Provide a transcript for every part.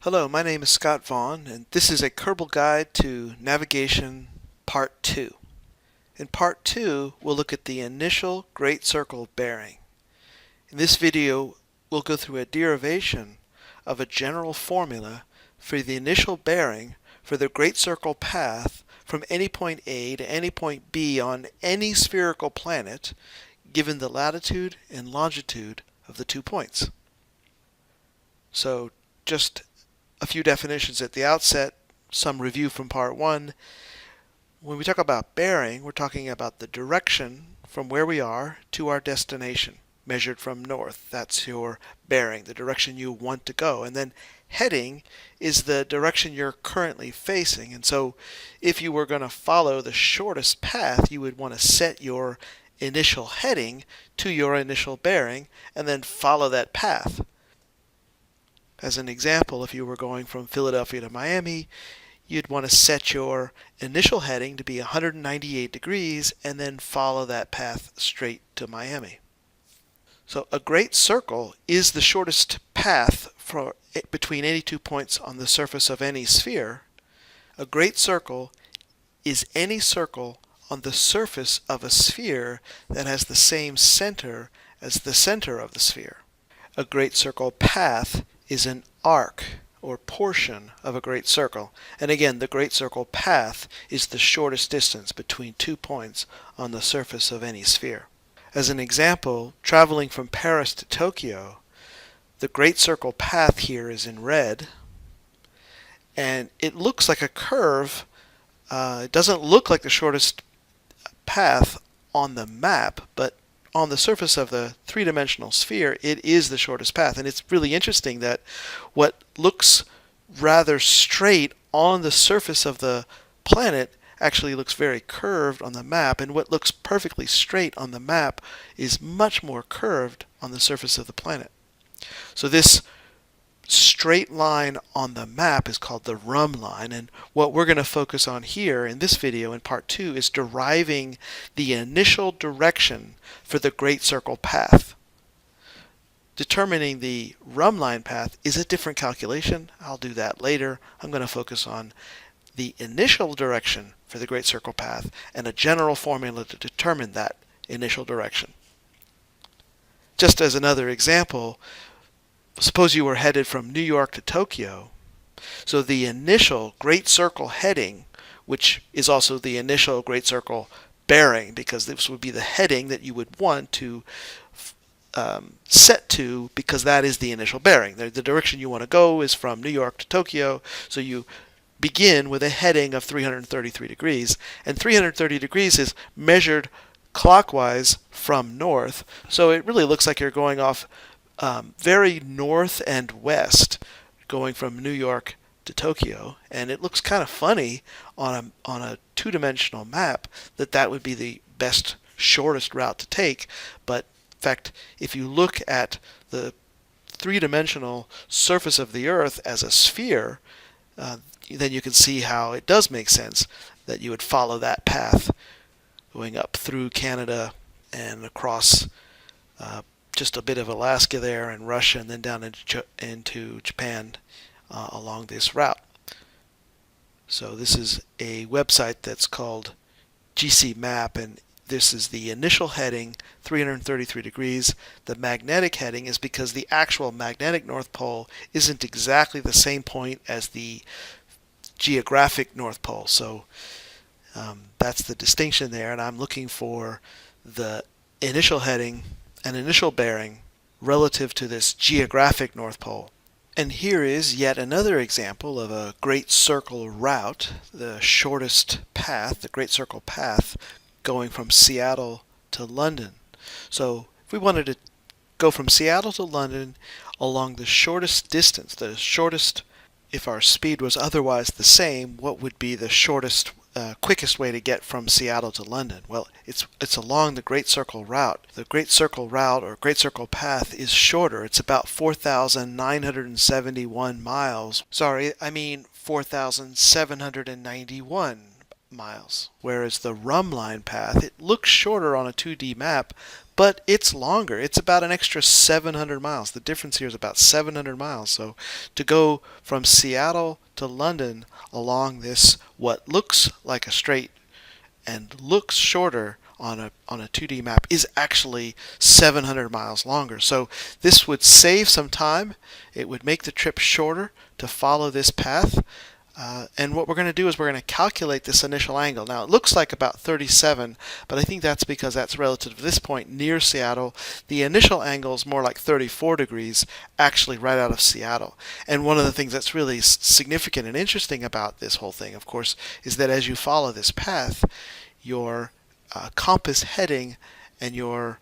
Hello, my name is Scott Vaughn, and this is a Kerbal Guide to Navigation Part 2. In Part 2, we'll look at the initial Great Circle bearing. In this video, we'll go through a derivation of a general formula for the initial bearing for the Great Circle path from any point A to any point B on any spherical planet, given the latitude and longitude of the 2 points. So, just a few definitions at the outset, some review from part 1. When we talk about bearing, we're talking about the direction from where we are to our destination, measured from north. That's your bearing, the direction you want to go. And then heading is the direction you're currently facing. And so if you were going to follow the shortest path, you would want to set your initial heading to your initial bearing and then follow that path. As an example, if you were going from Philadelphia to Miami, you'd want to set your initial heading to be 198 degrees and then follow that path straight to Miami. So a great circle is the shortest path between any 2 points on the surface of any sphere. A great circle is any circle on the surface of a sphere that has the same center as the center of the sphere. A great circle path is an arc or portion of a great circle. And again, the great circle path is the shortest distance between 2 points on the surface of any sphere. As an example, traveling from Paris to Tokyo, the great circle path here is in red, and it looks like a curve. It doesn't look like the shortest path on the map, but on the surface of the three-dimensional sphere, it is the shortest path. And it's really interesting that what looks rather straight on the surface of the planet actually looks very curved on the map, and what looks perfectly straight on the map is much more curved on the surface of the planet. So this straight line on the map is called the Rum Line, and what we're going to focus on here in this video in part 2 is deriving the initial direction for the Great Circle path. Determining the Rum Line path is a different calculation. I'll do that later. I'm going to focus on the initial direction for the Great Circle path and a general formula to determine that initial direction. Just as another example, suppose you were headed from New York to Tokyo. So the initial Great Circle heading, which is also the initial Great Circle bearing, because this would be the heading that you would want to set to, because that is the initial bearing. The direction you want to go is from New York to Tokyo, so you begin with a heading of 333 degrees, and 330 degrees is measured clockwise from north, so it really looks like you're going off very north and west, going from New York to Tokyo, and it looks kind of funny on a two-dimensional map that would be the best, shortest route to take. But in fact, if you look at the three-dimensional surface of the Earth as a sphere, then you can see how it does make sense that you would follow that path going up through Canada and across just a bit of Alaska there and Russia, and then down into Japan along this route. So this is a website that's called GC Map, and this is the initial heading, 333 degrees. The magnetic heading is because the actual magnetic North Pole isn't exactly the same point as the geographic North Pole. So that's the distinction there, and I'm looking for the initial heading and initial bearing relative to this geographic North Pole. And here is yet another example of a Great Circle route, the shortest path, the Great Circle path, going from Seattle to London. So if we wanted to go from Seattle to London along the shortest distance, the shortest, if our speed was otherwise the same, what would be the shortest quickest way to get from Seattle to London? Well, it's along the Great Circle route. The Great Circle route or Great Circle path is shorter. It's about 4,971 miles. Sorry, I mean 4,791. miles. Whereas the Rum Line path, it looks shorter on a 2D map, but it's longer. It's about an extra 700 miles. The difference here is about 700 miles. So to go from Seattle to London along this, what looks like a straight and looks shorter on a 2D map, is actually 700 miles longer. So this would save some time. It would make the trip shorter to follow this path. And what we're going to do is we're going to calculate this initial angle. Now it looks like about 37, but I think that's because that's relative to this point near Seattle. The initial angle is more like 34 degrees, actually right out of Seattle. And one of the things that's really significant and interesting about this whole thing, of course, is that as you follow this path, your compass heading and your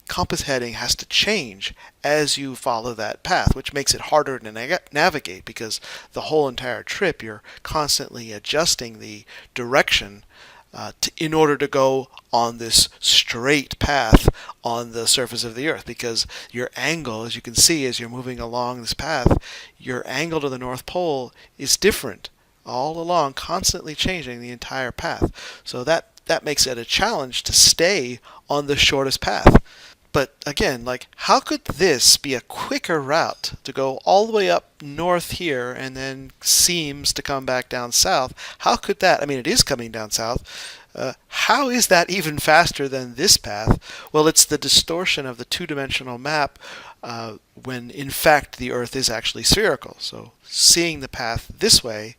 compass heading has to change as you follow that path, which makes it harder to navigate because the whole entire trip you're constantly adjusting the direction in order to go on this straight path on the surface of the earth, because your angle, as you can see as you're moving along this path, your angle to the North Pole is different all along, constantly changing the entire path. So that makes it a challenge to stay on the shortest path. But again, like, how could this be a quicker route to go all the way up north here and then seems to come back down south? How could that? I mean, it is coming down south. How is that even faster than this path? Well, it's the distortion of the two-dimensional map when in fact the Earth is actually spherical. So seeing the path this way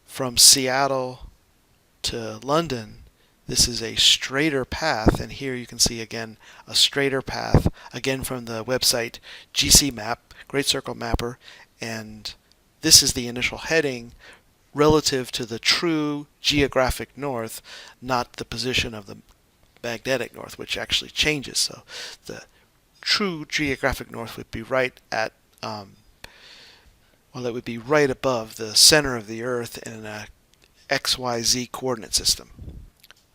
from Seattle to London, this is a straighter path, and here you can see again a straighter path, again from the website GC Map, Great Circle Mapper, and this is the initial heading relative to the true geographic north, not the position of the magnetic north, which actually changes. So the true geographic north would be right at, well, it would be right above the center of the Earth in a XYZ coordinate system.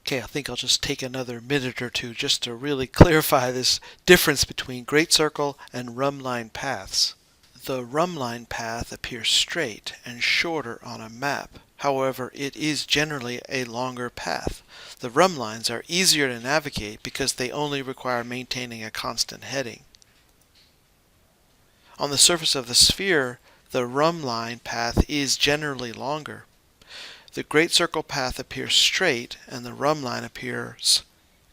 Okay, I think I'll just take another minute or two just to really clarify this difference between Great Circle and Rum Line paths. The Rum Line path appears straight and shorter on a map. However, it is generally a longer path. The Rum Lines are easier to navigate because they only require maintaining a constant heading. On the surface of the sphere, the Rum Line path is generally longer. The Great Circle path appears straight and the Rum Line appears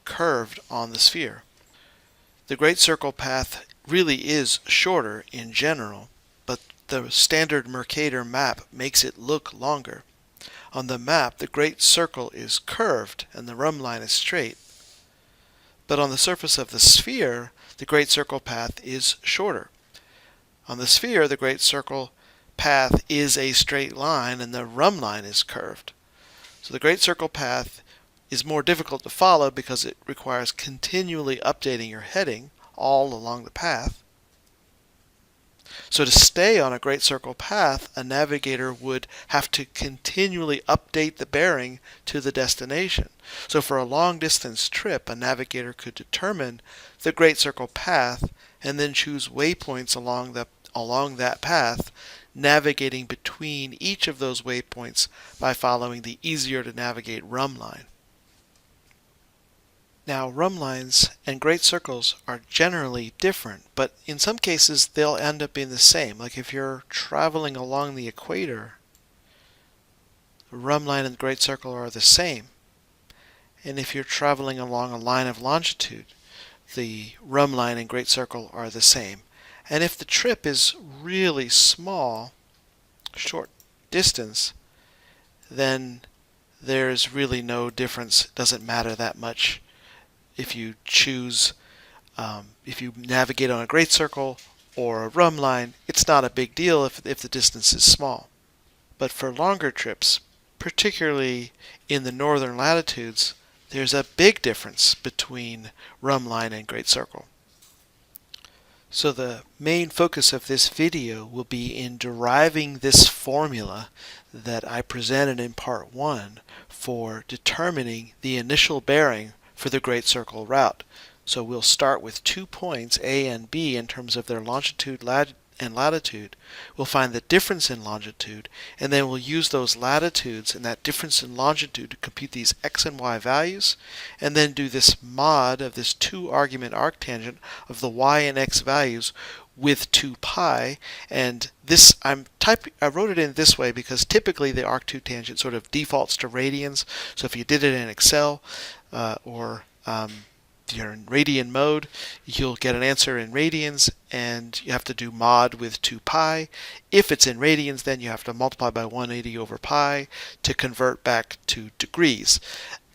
curved on the sphere. The Great Circle path really is shorter in general, but the standard Mercator map makes it look longer. On the map, the Great Circle is curved and the Rum Line is straight. But on the surface of the sphere, the Great Circle path is shorter. On the sphere, the Great Circle path is a straight line and the Rum Line is curved. So the Great Circle path is more difficult to follow because it requires continually updating your heading all along the path. So to stay on a Great Circle path, a navigator would have to continually update the bearing to the destination. So for a long distance trip, a navigator could determine the Great Circle path and then choose waypoints along that path, navigating between each of those waypoints by following the easier to navigate Rum Line. Now, Rum Lines and Great Circles are generally different, but in some cases they'll end up being the same. Like if you're traveling along the equator, the Rum Line and the Great Circle are the same. And if you're traveling along a line of longitude, the Rum Line and Great Circle are the same. And if the trip is really small, short distance, then there's really no difference. It doesn't matter that much if you choose, if you navigate on a Great Circle or a Rum Line. It's not a big deal if the distance is small. But for longer trips, particularly in the northern latitudes, there's a big difference between Rum Line and Great Circle. So the main focus of this video will be in deriving this formula that I presented in part 1 for determining the initial bearing for the Great Circle route. So we'll start with 2 points, A and B, in terms of their longitude and latitude, we'll find the difference in longitude, and then we'll use those latitudes and that difference in longitude to compute these x and y values, and then do this mod of this 2-argument arctangent of the y and x values with 2 pi. And this I wrote it in this way because typically the arc2 tangent sort of defaults to radians. So if you did it in Excel or you're in radian mode, you'll get an answer in radians, and you have to do mod with 2 pi. If it's in radians, then you have to multiply by 180 over pi to convert back to degrees.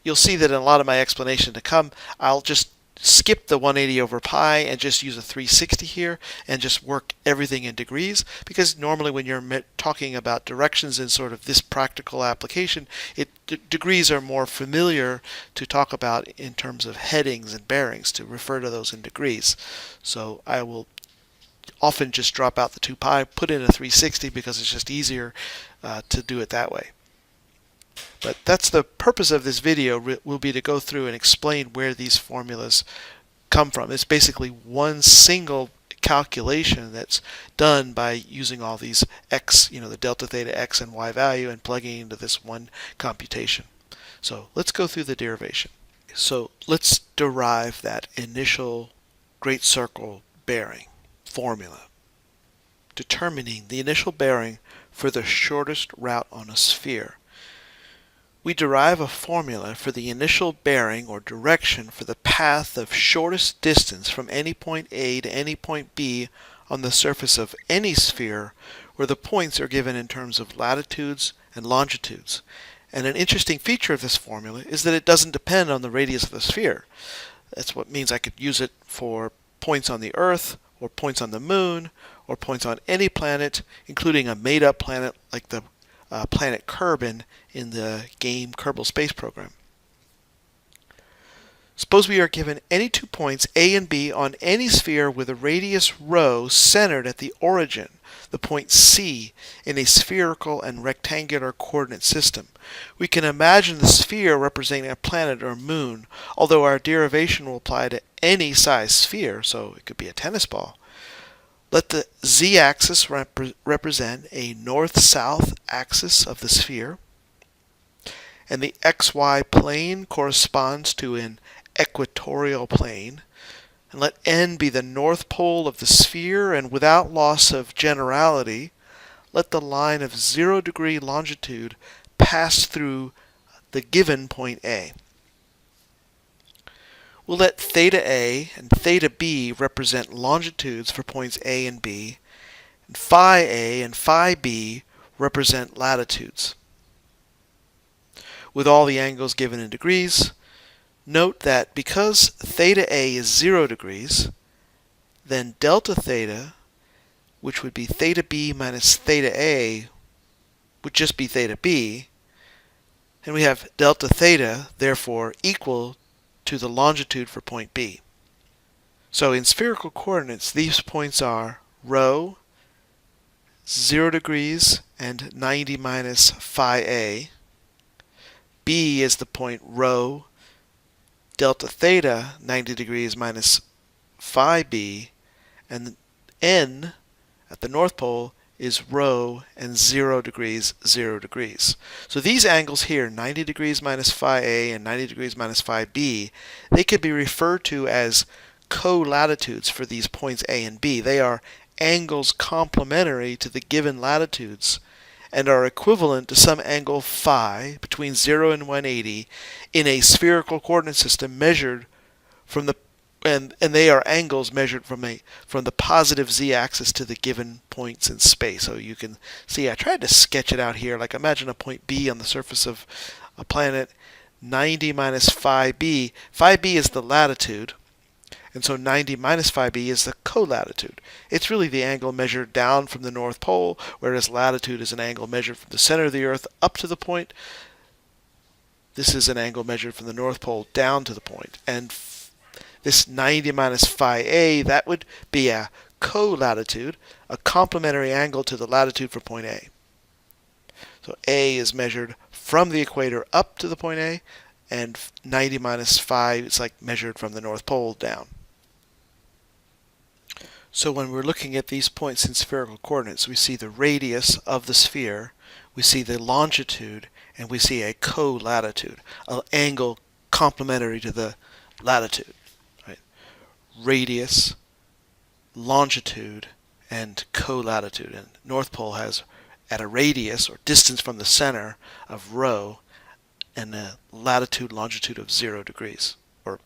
You'll see that in a lot of my explanation to come, I'll just skip the 180 over pi and just use a 360 here and just work everything in degrees, because normally when you're talking about directions in sort of this practical application, degrees are more familiar to talk about in terms of headings and bearings, to refer to those in degrees. So I will often just drop out the 2 pi, put in a 360 because it's just easier to do it that way. But that's the purpose of this video, will be to go through and explain where these formulas come from. It's basically one single calculation that's done by using all these x, the delta theta x and y value, and plugging into this one computation. So let's go through the derivation. So let's derive that initial great circle bearing formula, determining the initial bearing for the shortest route on a sphere. We derive a formula for the initial bearing or direction for the path of shortest distance from any point A to any point B on the surface of any sphere where the points are given in terms of latitudes and longitudes. And an interesting feature of this formula is that it doesn't depend on the radius of the sphere. That's what means I could use it for points on the Earth, or points on the Moon, or points on any planet, including a made-up planet like the planet Kerbal in the game Kerbal Space Program. Suppose we are given any 2 points A and B on any sphere with a radius ρ centered at the origin, the point C, in a spherical and rectangular coordinate system. We can imagine the sphere representing a planet or moon, although our derivation will apply to any size sphere, so it could be a tennis ball. Let the z-axis represent a north-south axis of the sphere, and the xy plane corresponds to an equatorial plane, and let n be the north pole of the sphere, and without loss of generality, let the line of 0-degree longitude pass through the given point A. We'll let theta A and theta B represent longitudes for points A and B, and phi A and phi B represent latitudes. With all the angles given in degrees, note that because theta A is 0 degrees, then delta theta, which would be theta B minus theta A, would just be theta B, and we have delta theta, therefore, equal to the longitude for point B. So in spherical coordinates, these points are ρ, 0 degrees, and 90 minus phi A. B is the point ρ, delta theta, 90 degrees minus phi B, and n at the North Pole is ρ and 0 degrees, 0 degrees. So these angles here, 90 degrees minus phi A and 90 degrees minus phi B, they could be referred to as co-latitudes for these points A and B. They are angles complementary to the given latitudes and are equivalent to some angle phi between 0 and 180 in a spherical coordinate system measured from the and they are angles measured from the positive z-axis to the given points in space. So you can see I tried to sketch it out here. Like imagine a point B on the surface of a planet, 90 minus phi B. Phi B is the latitude, and so 90 minus phi B is the co-latitude. It's really the angle measured down from the North Pole, whereas latitude is an angle measured from the center of the Earth up to the point. This is an angle measured from the North Pole down to the point. And this 90 minus phi A, that would be a co-latitude, a complementary angle to the latitude for point A. So A is measured from the equator up to the point A, and 90 minus phi is like measured from the North Pole down. So when we're looking at these points in spherical coordinates, we see the radius of the sphere, we see the longitude, and we see a co-latitude, an angle complementary to the latitude. Right? Radius, longitude, and co-latitude. And North Pole has at a radius or distance from the center of rho and a latitude longitude of 0 degrees, or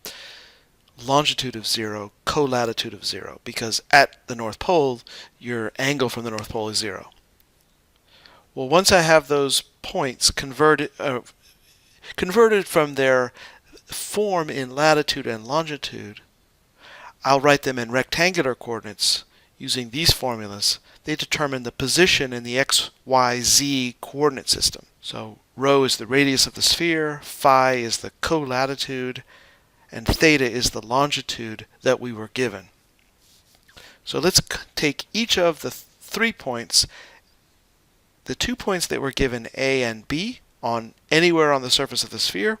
longitude of 0, co-latitude of 0, because at the North Pole your angle from the North Pole is 0. Well, once I have those points converted from their form in latitude and longitude, I'll write them in rectangular coordinates using these formulas. They determine the position in the x, y, z coordinate system. So rho is the radius of the sphere, phi is the co-latitude, and theta is the longitude that we were given. So let's take each of the 3 points, the 2 points that were given A and B, on anywhere on the surface of the sphere.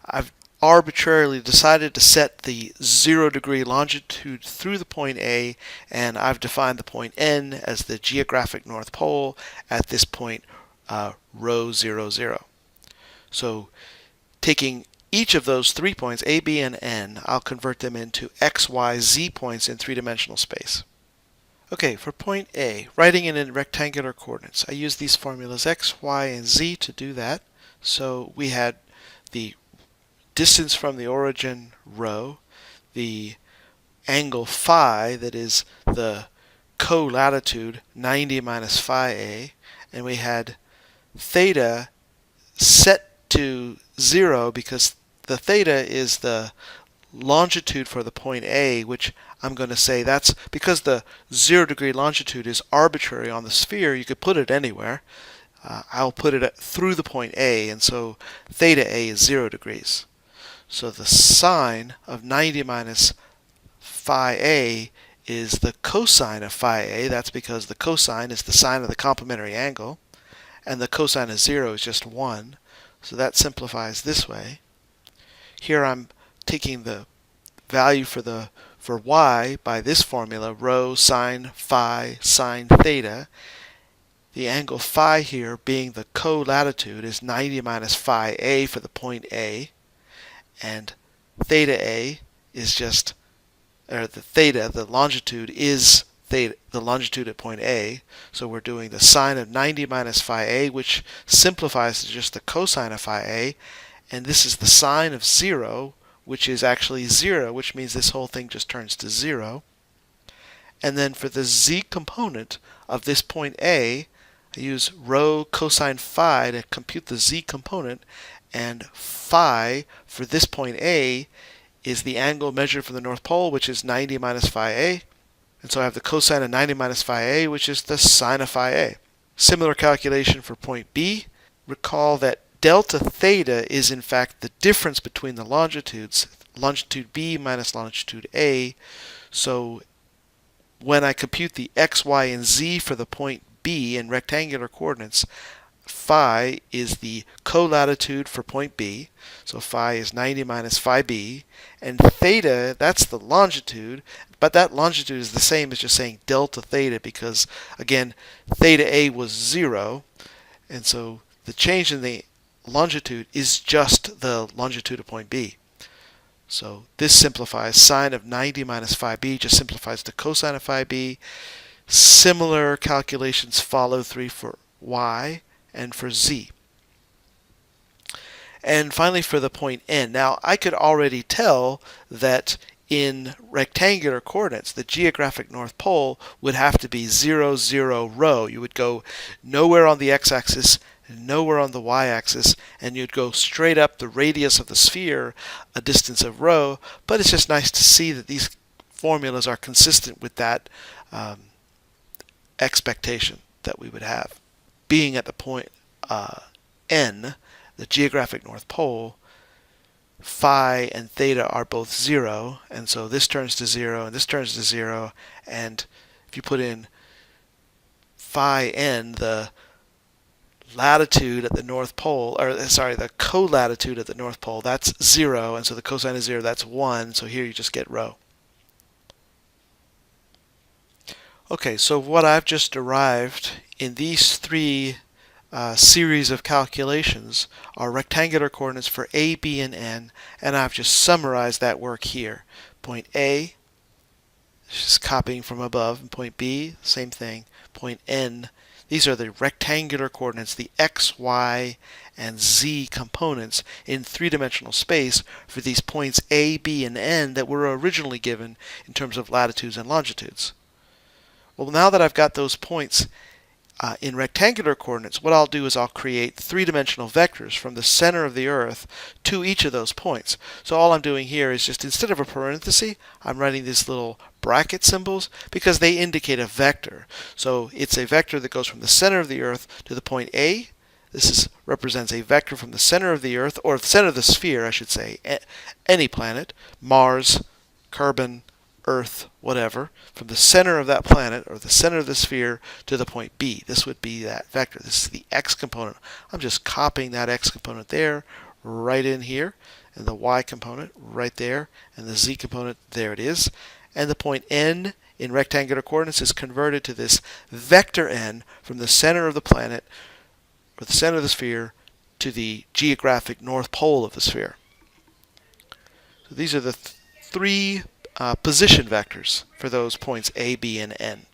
I've arbitrarily decided to set the 0 degree longitude through the point A, and I've defined the point N as the geographic North Pole at this point rho 0, 0. So taking each of those 3 points, A, B, and N, I'll convert them into x, y, z points in three-dimensional space. Okay, for point A, writing it in rectangular coordinates, I use these formulas x, y, and z to do that. So we had the distance from the origin, rho, the angle phi, that is the co-latitude, 90 minus phi a, and we had theta set to 0 because the theta is the longitude for the point A, which I'm going to say that's because the 0 degree longitude is arbitrary on the sphere. You could put it anywhere. I'll put it through the point A, and so theta A is 0 degrees. So the sine of 90 minus phi A is the cosine of phi A. That's because the cosine is the sine of the complementary angle, and the cosine of 0 is just 1. So that simplifies this way. Here I'm taking the value for y by this formula, rho sine phi sine theta. The angle phi here, being the co-latitude, is 90 minus phi a for the point A, and theta a is just, or the theta, the longitude is theta, the longitude at point A. So we're doing the sine of 90 minus phi a, which simplifies to just the cosine of phi a, and this is the sine of 0, which is actually 0, which means this whole thing just turns to 0. And then for the z component of this point A, I use rho cosine phi to compute the z component, and phi for this point A is the angle measured from the North Pole, which is 90 minus phi a. And so I have the cosine of 90 minus phi a, which is the sine of phi a. Similar calculation for point B. Recall that delta theta is in fact the difference between the longitudes, longitude B minus longitude A. So when I compute the x, y, and z for the point B in rectangular coordinates, phi is the co-latitude for point B, so phi is 90 minus phi b, and theta, that's the longitude, but that longitude is the same as just saying delta theta because, again, theta a was 0, and so the change in the longitude is just the longitude of point B. So this simplifies. Sine of 90 minus phi b just simplifies to cosine of phi b. Similar calculations follow through for y and for z. And finally for the point N. Now I could already tell that in rectangular coordinates the geographic North Pole would have to be 0, 0, rho. You would go nowhere on the x-axis, nowhere on the y-axis, and you'd go straight up the radius of the sphere, a distance of rho. But it's just nice to see that these formulas are consistent with that expectation that we would have. Being at the point N, the geographic North Pole, phi and theta are both 0, and so this turns to 0 and this turns to 0, and if you put in phi n, the latitude at the North Pole, or sorry, the co-latitude at the North Pole, that's 0, and so the cosine of 0, that's 1, so here you just get rho. Okay, so what I've just derived in these three series of calculations are rectangular coordinates for A, B, and N, and I've just summarized that work here. Point A, just copying from above, and point B, same thing. Point N, these are the rectangular coordinates, the X, Y, and Z components in three-dimensional space for these points A, B, and N that were originally given in terms of latitudes and longitudes. Well, now that I've got those points in rectangular coordinates, what I'll do is I'll create three-dimensional vectors from the center of the Earth to each of those points. So all I'm doing here is just, instead of a parenthesis, I'm writing these little bracket symbols because they indicate a vector. So it's a vector that goes from the center of the Earth to the point A. This represents a vector from the center of the Earth, or the center of the sphere, I should say, any planet, Mars, Kerbal, Earth, whatever, from the center of that planet or the center of the sphere to the point B. This would be that vector. This is the X component. I'm just copying that X component there, right in here, and the Y component right there, and the Z component, there it is. And the point N in rectangular coordinates is converted to this vector N from the center of the planet, or the center of the sphere, to the geographic north pole of the sphere. So these are the three position vectors for those points A, B, and N.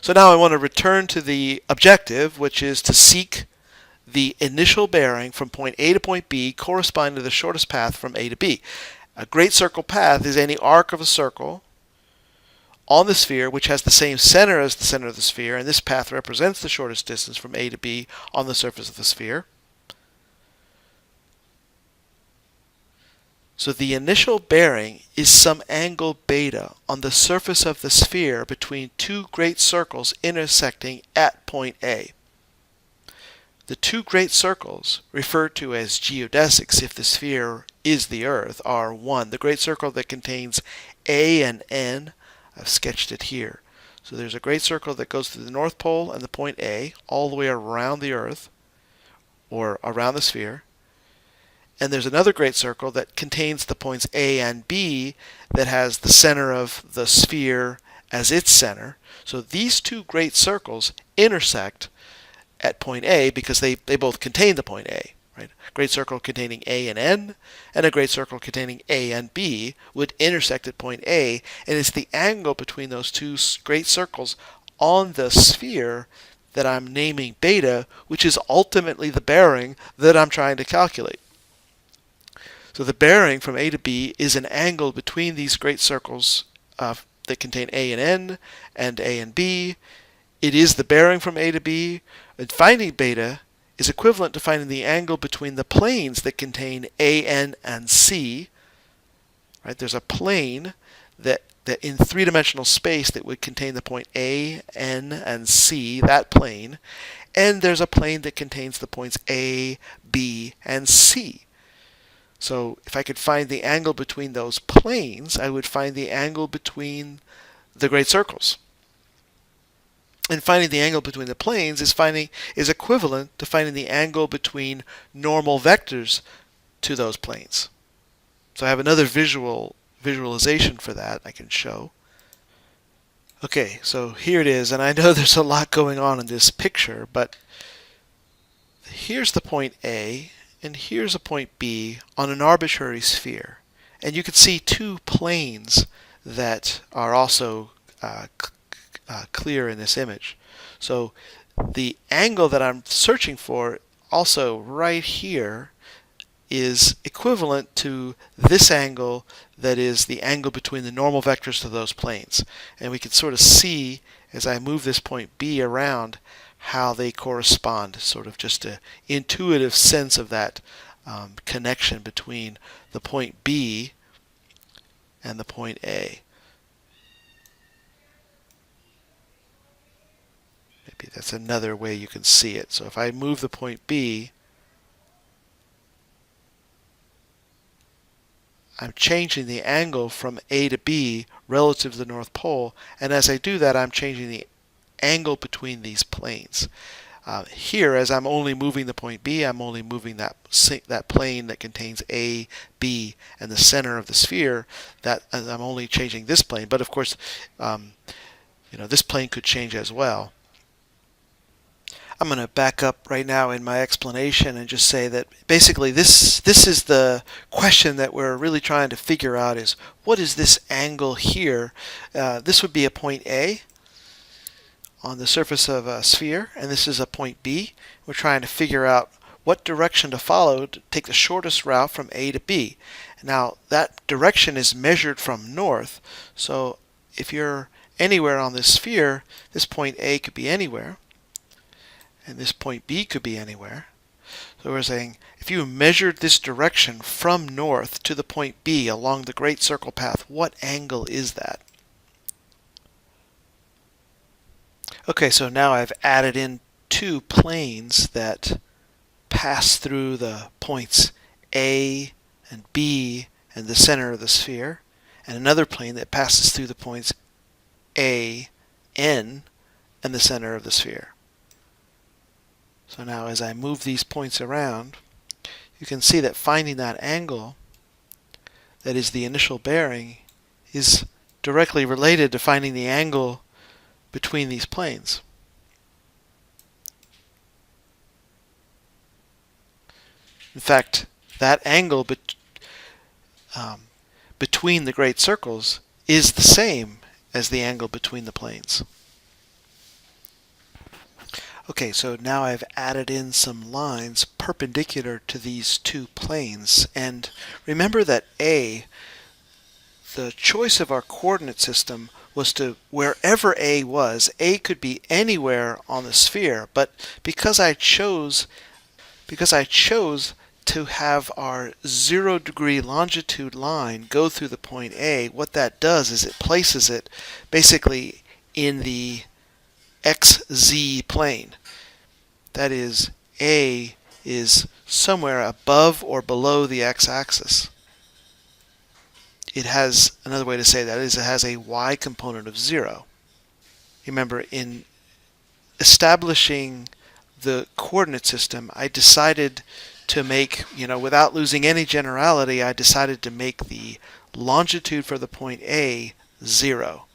So now I want to return to the objective, which is to seek the initial bearing from point A to point B corresponding to the shortest path from A to B. A great circle path is any arc of a circle on the sphere which has the same center as the center of the sphere, and this path represents the shortest distance from A to B on the surface of the sphere. So the initial bearing is some angle beta on the surface of the sphere between two great circles intersecting at point A. The two great circles, referred to as geodesics if the sphere is the Earth, are 1. The great circle that contains A and N. I've sketched it here. So there's a great circle that goes through the North Pole and the point A all the way around the Earth, or around the sphere. And there's another great circle that contains the points A and B that has the center of the sphere as its center. So these two great circles intersect at point A because they both contain the point A. Right? A great circle containing A and N and a great circle containing A and B would intersect at point A, and it's the angle between those two great circles on the sphere that I'm naming beta, which is ultimately the bearing that I'm trying to calculate. So the bearing from A to B is an angle between these great circles that contain A and N and A and B. It is the bearing from A to B, and finding beta is equivalent to finding the angle between the planes that contain A, N, and C. Right? There's a plane that in three-dimensional space that would contain the point A, N, and C, that plane, and there's a plane that contains the points A, B, and C. So if I could find the angle between those planes, I would find the angle between the great circles. And finding the angle between the planes is equivalent to finding the angle between normal vectors to those planes. So I have another visualization for that I can show. Okay, so here it is, and I know there's a lot going on in this picture, but here's the point A, and here's a point B on an arbitrary sphere. And you can see two planes that are also clear in this image. So the angle that I'm searching for also right here is equivalent to this angle that is the angle between the normal vectors to those planes. And we can sort of see as I move this point B around how they correspond, sort of just an intuitive sense of that connection between the point B and the point A. Maybe that's another way you can see it. So if I move the point B, I'm changing the angle from A to B relative to the North Pole, and as I do that, I'm changing the angle between these planes. Here, as I'm only moving the point B, I'm only moving that plane that contains A, B, and the center of the sphere. That I'm only changing this plane. But of course, this plane could change as well. I'm going to back up right now in my explanation and just say that basically this is the question that we're really trying to figure out is what is this angle here? This would be a point A on the surface of a sphere, and this is a point B. We're trying to figure out what direction to follow to take the shortest route from A to B. Now that direction is measured from north, so if you're anywhere on this sphere, this point A could be anywhere, and this point B could be anywhere. So we're saying if you measured this direction from north to the point B along the great circle path, what angle is that? Okay, so now I've added in two planes that pass through the points A and B and the center of the sphere, and another plane that passes through the points A, N, and the center of the sphere. So now as I move these points around, you can see that finding that angle, that is the initial bearing, is directly related to finding the angle between these planes. In fact, that angle between the great circles is the same as the angle between the planes. Okay, so now I've added in some lines perpendicular to these two planes. And remember that A, the choice of our coordinate system was to wherever A was. A could be anywhere on the sphere, but because I chose to have our 0-degree longitude line go through the point A, what that does is it places it basically in the XZ plane. That is, A is somewhere above or below the x-axis. It has, another way to say that is it has a y component of 0. Remember, in establishing the coordinate system, I decided to make, without losing any generality, I decided to make the longitude for the point A 0.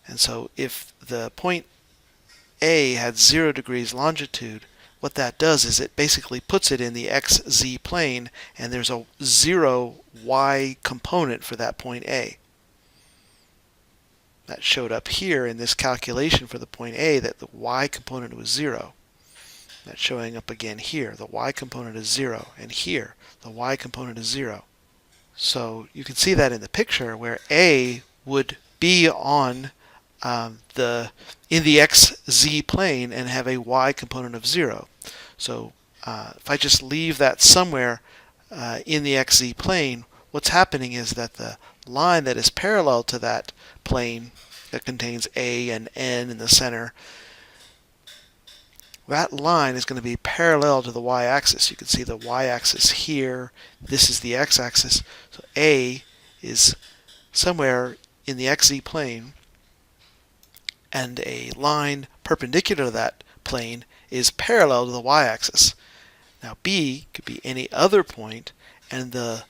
And so if the point A had 0 degrees longitude, what that does is it basically puts it in the XZ plane, and there's a 0 y component for that point A. That showed up here in this calculation for the point A that the y component was 0. That's showing up again here. The y component is 0, and here the y component is 0. So you can see that in the picture where A would be on in the XZ plane and have a y component of 0. So if I just leave that somewhere in the XZ plane, what's happening is that the line that is parallel to that plane that contains A and N in the center, that line is going to be parallel to the y-axis. You can see the y-axis here. This is the x-axis. So A is somewhere in the XZ plane, and a line perpendicular to that plane is parallel to the y-axis. Now B could be any other point, and the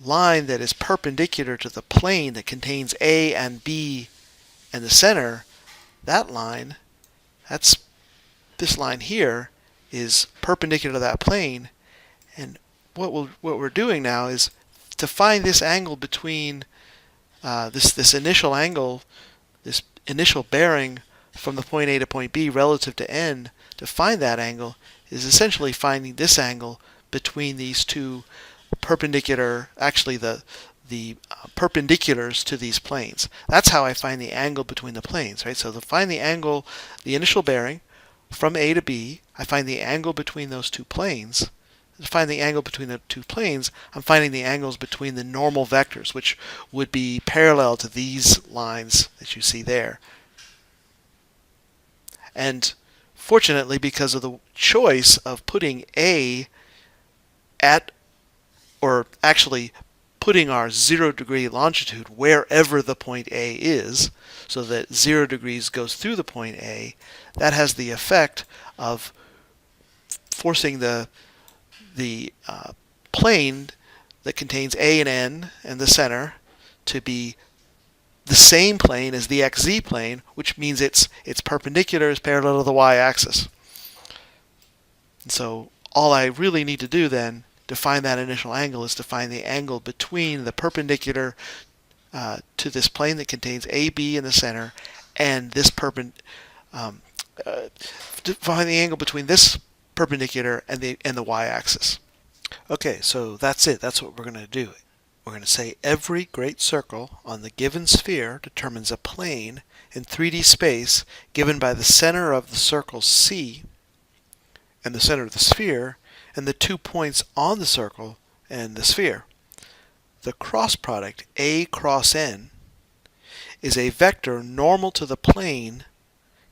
line that is perpendicular to the plane that contains A and B and the center, that line, this line here, is perpendicular to that plane. And what we're doing now is to find this angle between this initial angle, this initial bearing from the point A to point B relative to N. To find that angle is essentially finding this angle between these two perpendicular, actually the perpendiculars to these planes. That's how I find the angle between the planes, right? So to find the angle, the initial bearing from A to B, I find the angle between those two planes. To find the angle between the two planes, I'm finding the angles between the normal vectors, which would be parallel to these lines that you see there. And fortunately, because of the choice of putting A at, or actually putting our 0-degree longitude wherever the point A is, so that 0 degrees goes through the point A, that has the effect of forcing the plane that contains A and N and the center to be the same plane as the xz plane, which means its perpendicular is parallel to the y-axis. And so all I really need to do then to find that initial angle is to find the angle between the perpendicular to this plane that contains AB in the center and this to find the angle between this perpendicular and the y-axis. Okay, so that's it. That's what we're going to do. We're going to say every great circle on the given sphere determines a plane in 3D space given by the center of the circle C and the center of the sphere and the 2 points on the circle and the sphere. The cross product A cross N is a vector normal to the plane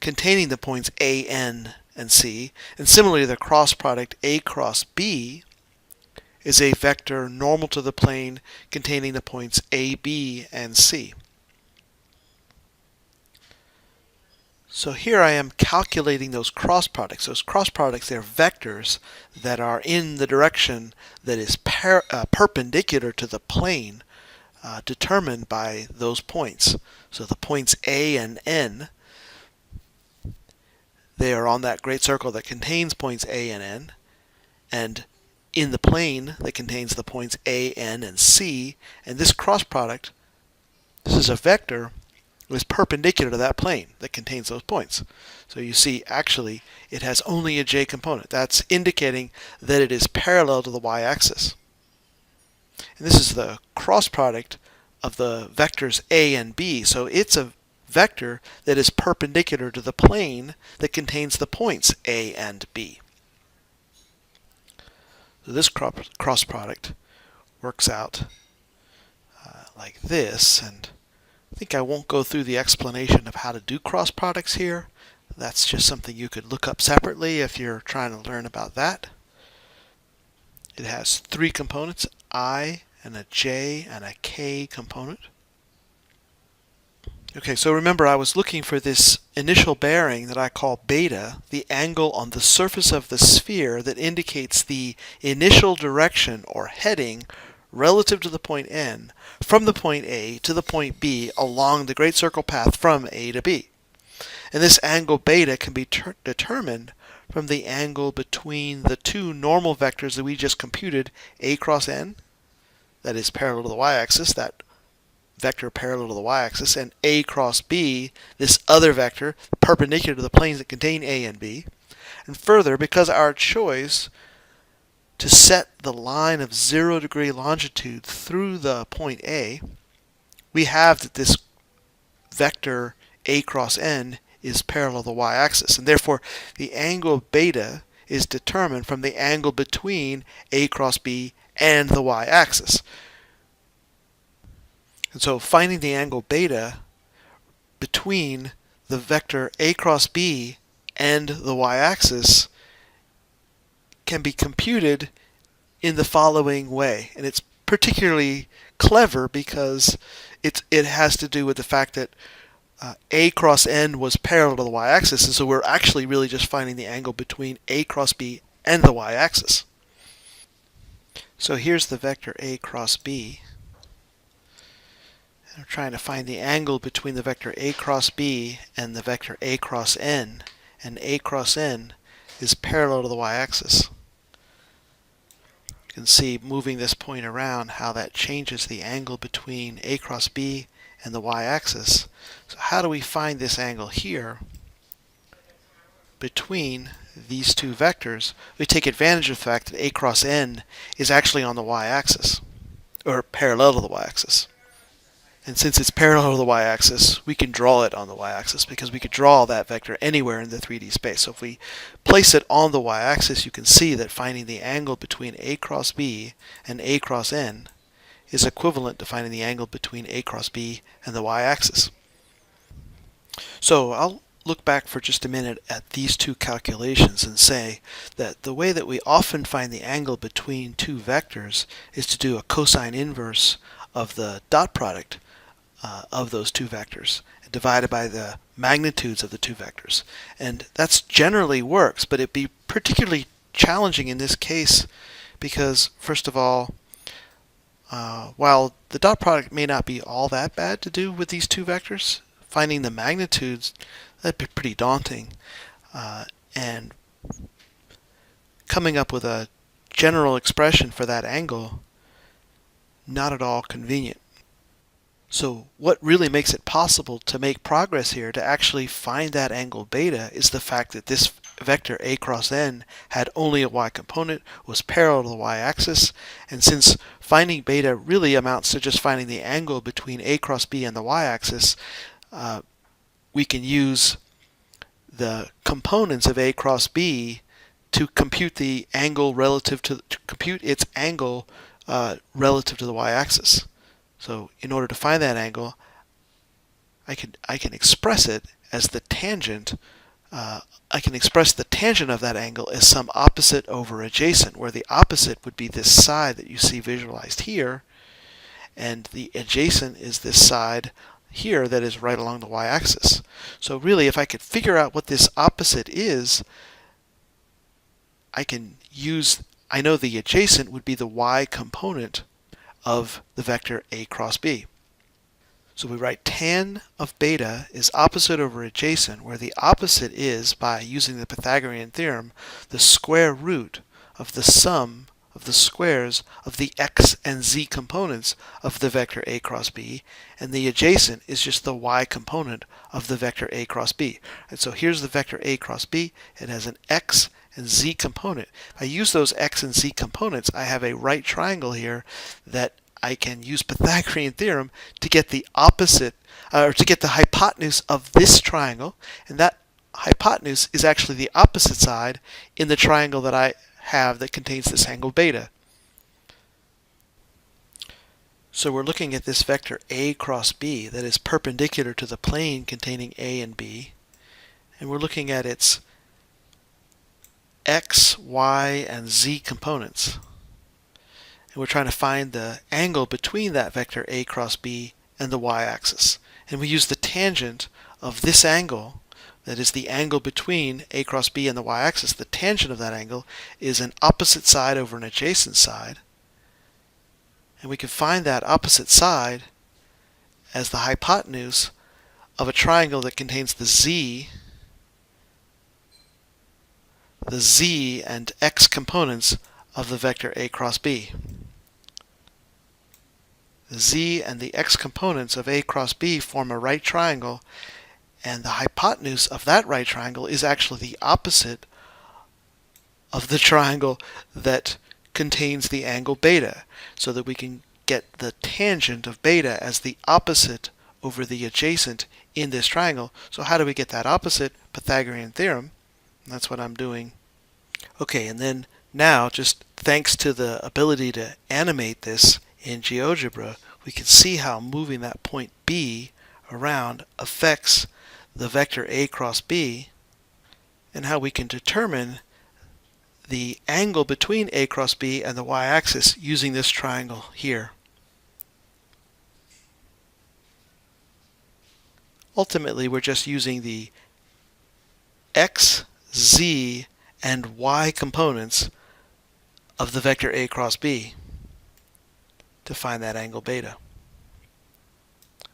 containing the points A, N, and C, and similarly the cross product A cross B is a vector normal to the plane containing the points A, B, and C. So here I am calculating those cross products. Those cross products, they're vectors that are in the direction that is perpendicular to the plane determined by those points. So the points A and N, they are on that great circle that contains points A and N, and in the plane that contains the points A, N, and C, and this cross product, this is a vector that is perpendicular to that plane that contains those points. So you see, actually, it has only a j component. That's indicating that it is parallel to the y-axis. And this is the cross product of the vectors A and B, so it's a vector that is perpendicular to the plane that contains the points A and B. So this cross product works out like this, and I think I won't go through the explanation of how to do cross products here. That's just something you could look up separately if you're trying to learn about that. It has 3 components, I and a j and a k component. Okay, so remember I was looking for this initial bearing that I call beta, the angle on the surface of the sphere that indicates the initial direction or heading relative to the point N from the point A to the point B along the great circle path from A to B. And this angle beta can be determined from the angle between the 2 normal vectors that we just computed, A cross N, that is parallel to the y-axis, that vector parallel to the y-axis, and A cross B, this other vector perpendicular to the planes that contain A and B. And further, because our choice to set the line of 0-degree longitude through the point A, we have that this vector A cross N is parallel to the y-axis, and therefore the angle beta is determined from the angle between A cross B and the y-axis. And so finding the angle beta between the vector A cross B and the y-axis can be computed in the following way. And it's particularly clever because it has to do with the fact that A cross N was parallel to the y-axis, and so we're actually really just finding the angle between A cross B and the y-axis. So here's the vector A cross B. I'm trying to find the angle between the vector A cross B and the vector A cross N, and A cross N is parallel to the y-axis. You can see, moving this point around, how that changes the angle between A cross B and the y-axis. So how do we find this angle here between these 2 vectors? We take advantage of the fact that A cross N is actually on the y-axis, or parallel to the y-axis. And since it's parallel to the y-axis, we can draw it on the y-axis because we could draw that vector anywhere in the 3D space. So if we place it on the y-axis, you can see that finding the angle between A cross B and A cross N is equivalent to finding the angle between A cross B and the y-axis. So I'll look back for just a minute at these 2 calculations and say that the way that we often find the angle between 2 vectors is to do a cosine inverse of the dot product of those 2 vectors, divided by the magnitudes of the 2 vectors. And that generally works, but it'd be particularly challenging in this case because, first of all, While the dot product may not be all that bad to do with these two vectors, finding the magnitudes, that'd be pretty daunting. And coming up with a general expression for that angle, not at all convenient. So what really makes it possible to make progress here to actually find that angle beta is the fact that this vector a cross n had only a y component, was parallel to the y-axis, and since finding beta really amounts to just finding the angle between a cross b and the y-axis, we can use the components of a cross b to compute the angle relative to compute its angle relative to the y-axis. So in order to find that angle, I can express it as the tangent. I can express the tangent of that angle as some opposite over adjacent, where the opposite would be this side that you see visualized here, and the adjacent is this side here that is right along the y-axis. So really, if I could figure out what this opposite is, I know the adjacent would be the y component of the vector a cross b. So we write tan of beta is opposite over adjacent, where the opposite is, by using the Pythagorean theorem, the square root of the sum of the squares of the x and z components of the vector a cross b, and the adjacent is just the y component of the vector a cross b. And so here's the vector a cross b. It has an x and z component. If I use those x and z components, I have a right triangle here that I can use Pythagorean theorem to get the opposite, or to get the hypotenuse of this triangle, and that hypotenuse is actually the opposite side in the triangle that I have that contains this angle beta. So we're looking at this vector a cross b that is perpendicular to the plane containing a and b, and we're looking at its x, y, and z components. And we're trying to find the angle between that vector a cross b and the y-axis. And we use the tangent of this angle, that is the angle between a cross b and the y-axis. The tangent of that angle is an opposite side over an adjacent side. And we can find that opposite side as the hypotenuse of a triangle that contains the z and x components of the vector a cross b. The z and the x components of a cross b form a right triangle, and the hypotenuse of that right triangle is actually the opposite of the triangle that contains the angle beta, so that we can get the tangent of beta as the opposite over the adjacent in this triangle. So how do we get that opposite? Pythagorean theorem. And that's what I'm doing. Okay, and then now, just thanks to the ability to animate this in GeoGebra, we can see how moving that point B around affects the vector a cross b, and how we can determine the angle between a cross b and the y-axis using this triangle here. Ultimately, we're just using the x, z, and y components of the vector a cross b to find that angle beta.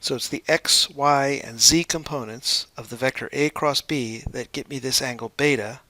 So it's the x, y, and z components of the vector a cross b that get me this angle beta,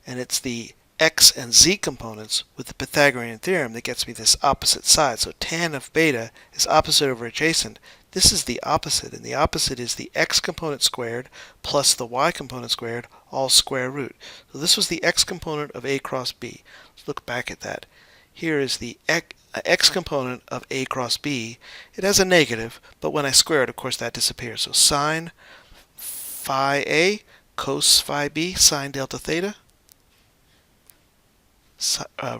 and it's the x and z components with the Pythagorean theorem that gets me this opposite side. So tan of beta is opposite over adjacent. This is the opposite, and the opposite is the x component squared plus the y component squared, all square root. So this was the x component of a cross b. Let's look back at that. Here is the x component of a cross b. It has a negative, but when I square it, of course, that disappears. So sine phi a cos phi b sine delta theta,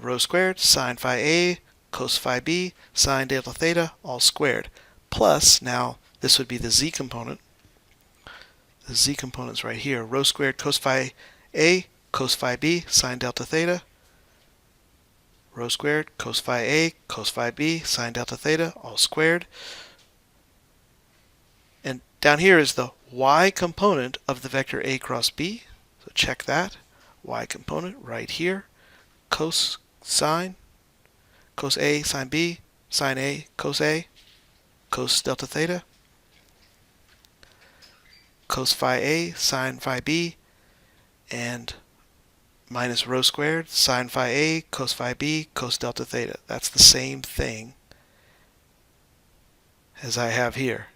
rho squared, sine phi a cos phi b sine delta theta, all squared. Plus, now this would be the z component. The z component's right here. Rho squared cos phi a cos phi b sine delta theta, rho squared cos phi a cos phi b sine delta theta, all squared. And down here is the y component of the vector a cross b. So check that. Y component right here. Cos a sine b sine A, cos delta theta, cos phi A, sine phi B, and minus rho squared, sine phi A, cos phi B, cos delta theta. That's the same thing as I have here.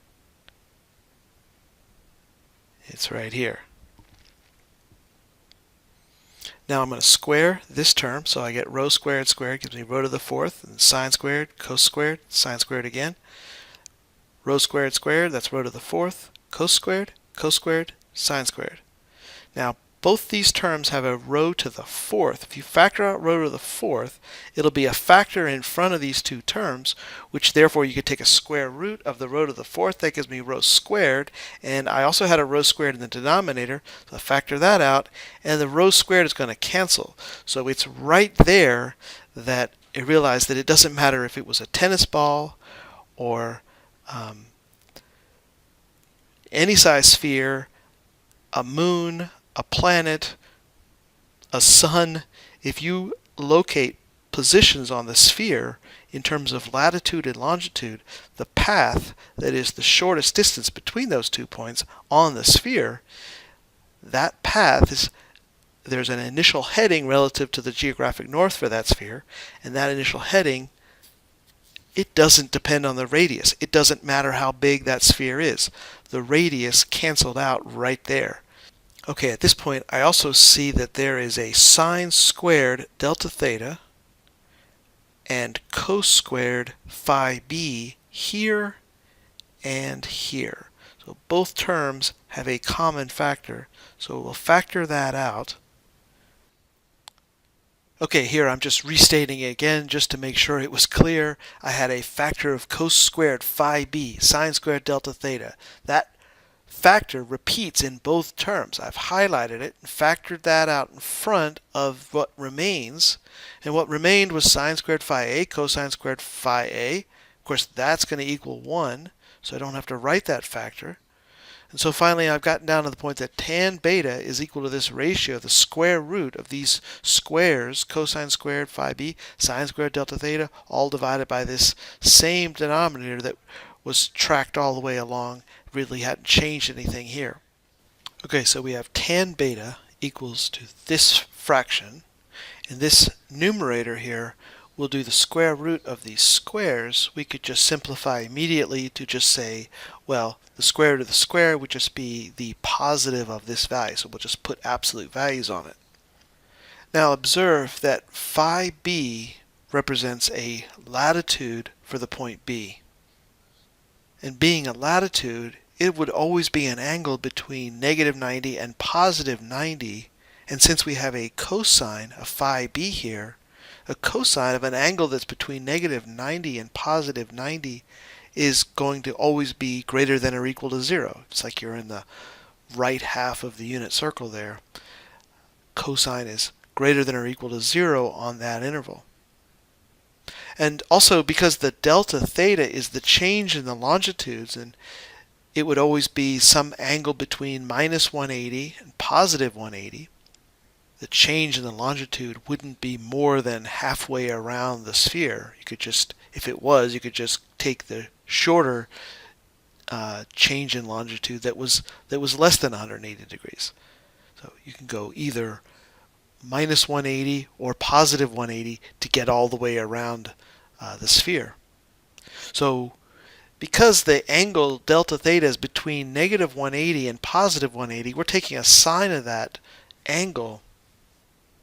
It's right here. Now I'm going to square this term, so I get rho squared squared gives me rho to the fourth, and sine squared, sine squared again. Rho squared squared, that's rho to the fourth, cos squared, sine squared. Now both these terms have a rho to the fourth. If you factor out rho to the fourth, it'll be a factor in front of these two terms, which therefore you could take a square root of the rho to the fourth. That gives me rho squared, and I also had a rho squared in the denominator, so I factor that out, and the rho squared is going to cancel. So it's right there that I realized that it doesn't matter if it was a tennis ball or any size sphere, a moon, a planet, a sun. If you locate positions on the sphere in terms of latitude and longitude, the path that is the shortest distance between those 2 points on the sphere, that path is, there's an initial heading relative to the geographic north for that sphere, and that initial heading, it doesn't depend on the radius. It doesn't matter how big that sphere is. The radius canceled out right there. Okay, at this point I also see that there is a sine squared delta theta and cos squared phi b here and here. So both terms have a common factor, so we'll factor that out. Okay, here I'm just restating it again just to make sure it was clear. I had a factor of cos squared phi b, sine squared delta theta. That factor repeats in both terms. I've highlighted it and factored that out in front of what remains. And what remained was sine squared phi a, cosine squared phi a. Of course, that's going to equal 1, so I don't have to write that factor. And so finally I've gotten down to the point that tan beta is equal to this ratio, the square root of these squares, cosine squared phi b, sine squared delta theta, all divided by this same denominator that was tracked all the way along. Really hadn't changed anything here. Okay, so we have tan beta equals to this fraction, and this numerator here will do the square root of these squares. We could just simplify immediately to just say, well, the square root of the square would just be the positive of this value, so we'll just put absolute values on it. Now observe that phi b represents a latitude for the point B. And being a latitude, it would always be an angle between negative 90 and positive 90. And since we have a cosine of phi b here, a cosine of an angle that's between negative 90 and positive 90 is going to always be greater than or equal to 0. It's like you're in the right half of the unit circle there. Cosine is greater than or equal to 0 on that interval. And also because the delta theta is the change in the longitudes, and it would always be some angle between minus 180 and positive 180. The change in the longitude wouldn't be more than halfway around the sphere. You could just, if it was, you could just take the shorter change in longitude that was less than 180 degrees. So you can go either minus 180 or positive 180 to get all the way around the sphere. So because the angle delta theta is between negative 180 and positive 180, we're taking a sine of that angle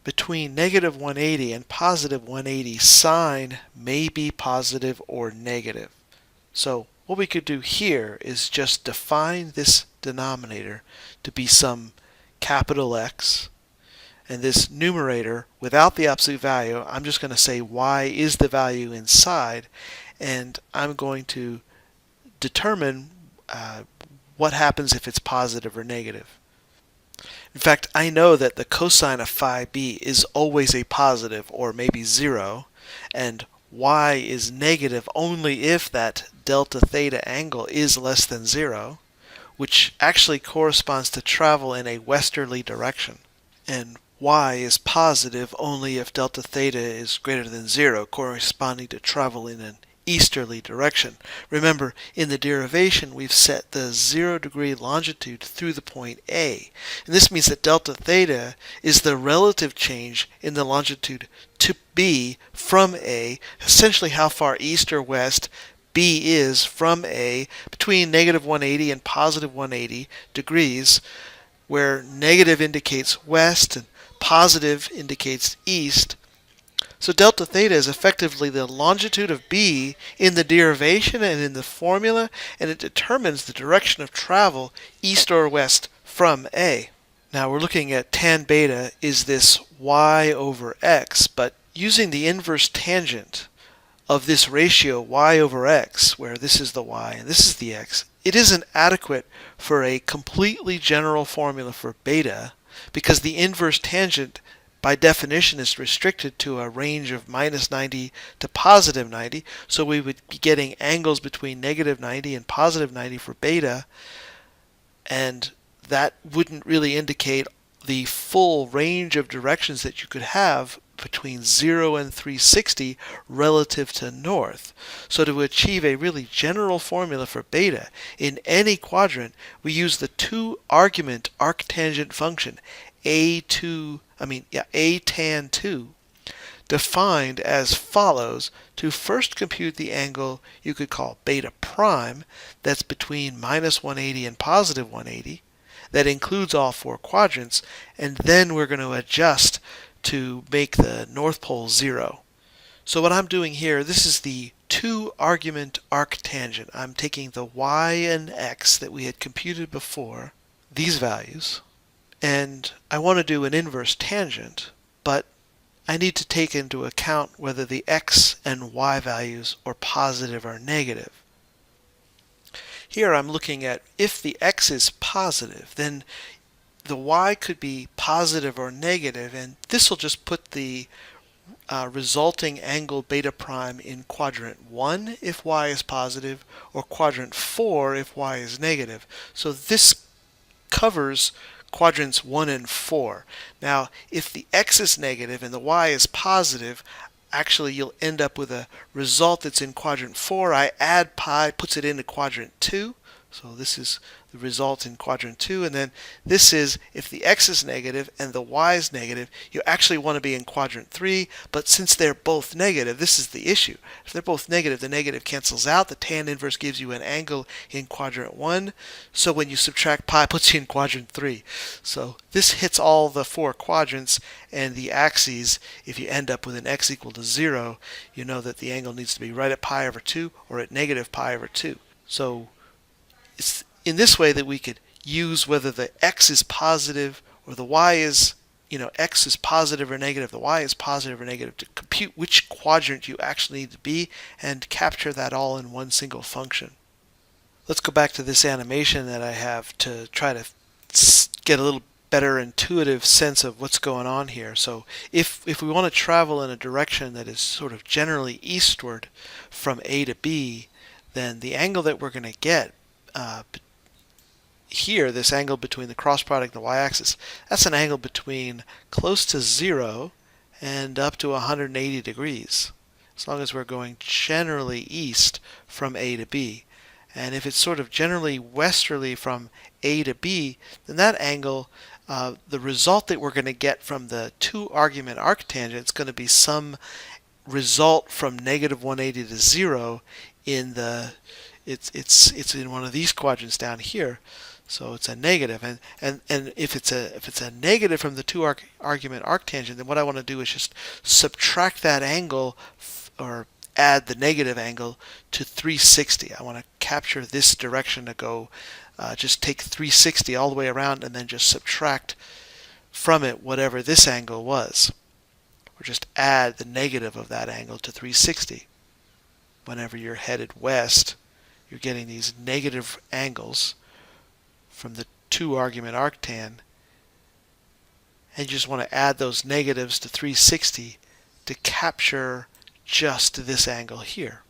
between negative 180 and positive 180. Sine may be positive or negative. So what we could do here is just define this denominator to be some capital X, and this numerator, without the absolute value, I'm just going to say y is the value inside, and I'm going to determine what happens if it's positive or negative. In fact, I know that the cosine of phi b is always a positive, or maybe 0, and y is negative only if that delta theta angle is less than 0, which actually corresponds to travel in a westerly direction. And y is positive only if delta theta is greater than 0, corresponding to travel in an easterly direction. Remember, in the derivation, we've set the 0-degree longitude through the point A. And this means that delta theta is the relative change in the longitude to B from A, essentially how far east or west B is from A between negative 180 and positive 180 degrees, where negative indicates west and positive indicates east. So delta theta is effectively the longitude of B in the derivation and in the formula, and it determines the direction of travel east or west from A. Now we're looking at tan beta is this y over x, but using the inverse tangent of this ratio y over x, where this is the y and this is the x, it isn't adequate for a completely general formula for beta, because the inverse tangent by definition is restricted to a range of minus 90 to positive 90, so we would be getting angles between negative 90 and positive 90 for beta, and that wouldn't really indicate the full range of directions that you could have between 0 and 360 relative to north. So to achieve a really general formula for beta in any quadrant, we use the two-argument arctangent function a tan 2, defined as follows. To first compute the angle you could call beta prime, that's between minus 180 and positive 180, that includes all four quadrants, and then we're going to adjust to make the North Pole 0. So what I'm doing here, this is the two-argument arctangent. I'm taking the y and x that we had computed before, these values, and I want to do an inverse tangent, but I need to take into account whether the x and y values are positive or negative. Here I'm looking at if the x is positive, then the y could be positive or negative, and this will just put the resulting angle beta prime in quadrant 1 if y is positive, or quadrant 4 if y is negative. So this covers quadrants 1 and 4. Now, if the x is negative and the y is positive, actually you'll end up with a result that's in quadrant 4. I add pi, puts it into quadrant 2. So this is the result in quadrant 2, and then this is if the x is negative and the y is negative, you actually want to be in quadrant 3, but since they're both negative, this is the issue. If they're both negative, the negative cancels out. The tan inverse gives you an angle in quadrant 1, so when you subtract pi, it puts you in quadrant 3. So this hits all the four quadrants, and the axes, if you end up with an x equal to 0, you know that the angle needs to be right at pi over 2 or at negative pi over 2. So it's in this way that we could use whether the x is positive or the y is, x is positive or negative, the y is positive or negative, to compute which quadrant you actually need to be and capture that all in one single function. Let's go back to this animation that I have to try to get a little better intuitive sense of what's going on here. So if we want to travel in a direction that is sort of generally eastward from A to B, then the angle that we're going to get here, this angle between the cross product and the y-axis, that's an angle between close to 0 and up to 180 degrees, as long as we're going generally east from A to B. And if it's sort of generally westerly from A to B, then that angle, the result that we're going to get from the two-argument arctangent is going to be some result from negative 180 to 0 in the it's in one of these quadrants down here, so it's a negative, and if it's a negative from the two-argument arctangent, then what I want to do is just subtract that angle or add the negative angle to 360. I want to capture this direction to go, just take 360 all the way around and then just subtract from it whatever this angle was, or just add the negative of that angle to 360. Whenever you're headed west, you're getting these negative angles from the two-argument arctan, and you just want to add those negatives to 360 to capture just this angle here.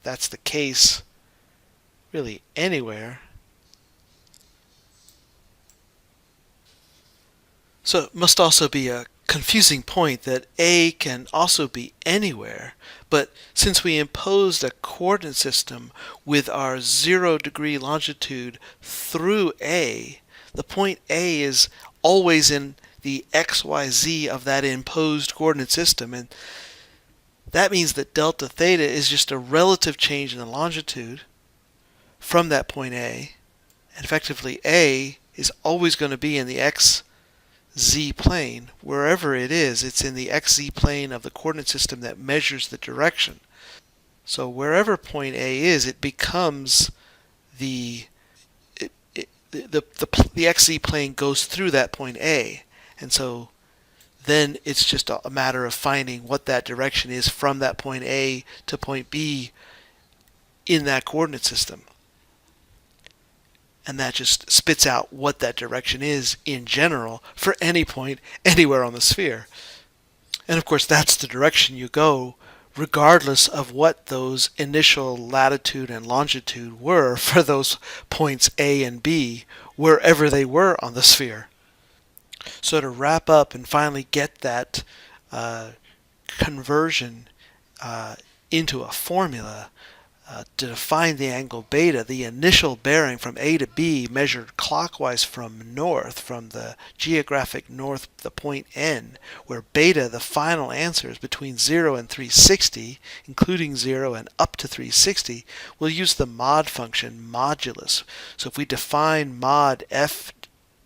That's the case really anywhere. So it must also be a confusing point that A can also be anywhere, but since we imposed a coordinate system with our 0-degree longitude through A, the point A is always in the XYZ of that imposed coordinate system, and that means that delta theta is just a relative change in the longitude from that point A, and effectively A is always going to be in the XZ plane. Wherever it is, it's in the XZ plane of the coordinate system that measures the direction. So wherever point A is, it becomes the XZ plane goes through that point A, and so then it's just a matter of finding what that direction is from that point A to point B in that coordinate system. And that just spits out what that direction is in general for any point anywhere on the sphere. And of course, that's the direction you go regardless of what those initial latitude and longitude were for those points A and B, wherever they were on the sphere. So to wrap up and finally get that conversion into a formula, to define the angle beta, the initial bearing from A to B measured clockwise from north, from the geographic north, the point N, where beta, the final answer, is between 0 and 360, including 0 and up to 360, we'll use the mod function modulus. So if we define mod f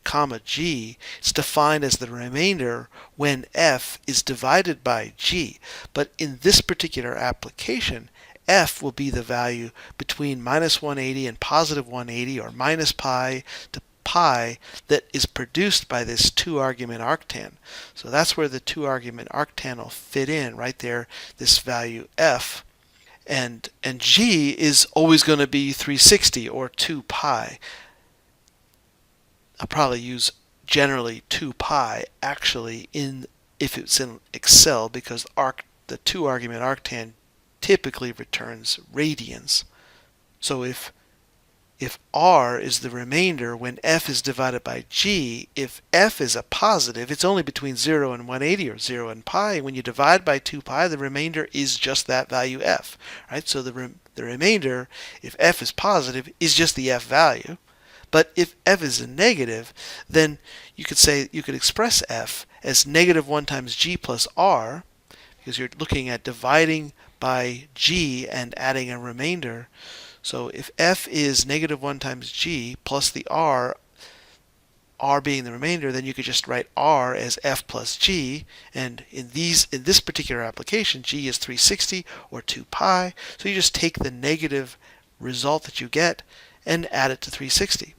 comma g, it's defined as the remainder when f is divided by g. But in this particular application, f will be the value between minus 180 and positive 180, or minus pi to pi, that is produced by this 2-argument arctan. So that's where the 2-argument arctan will fit in, right there, this value f. And g is always going to be 360, or 2 pi. I'll probably use generally 2 pi actually if it's in Excel, because the 2-argument arctan typically returns radians. So if r is the remainder when f is divided by g, if f is a positive, it's only between 0 and 180, or 0 and pi. When you divide by 2 pi, the remainder is just that value f. Right? So the remainder, if f is positive, is just the f value. But if f is a negative, then you could express f as negative 1 times g plus r, because you're looking at dividing by g and adding a remainder. So if f is negative 1 times g plus the r being the remainder, then you could just write r as f plus g, and in this particular application, g is 360, or 2 pi, so you just take the negative result that you get and add it to 360.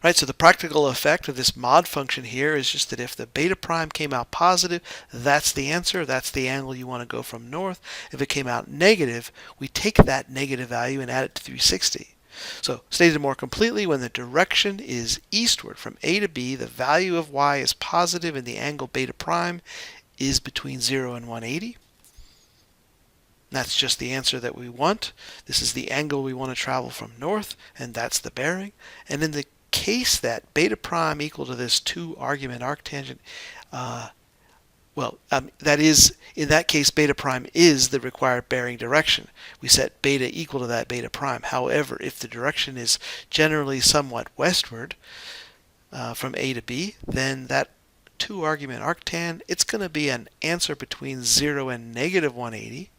Right, so the practical effect of this mod function here is just that if the beta prime came out positive, that's the answer, that's the angle you want to go from north. If it came out negative, we take that negative value and add it to 360. So stated more completely, when the direction is eastward from A to B, the value of y is positive and the angle beta prime is between 0 and 180. That's just the answer that we want. This is the angle we want to travel from north, and that's the bearing. And in the case that beta prime equal to this 2-argument arctangent, that is, in that case, beta prime is the required bearing direction. We set beta equal to that beta prime. However, if the direction is generally somewhat westward from A to B, then that 2-argument arctan, it's going to be an answer between 0 and negative 180.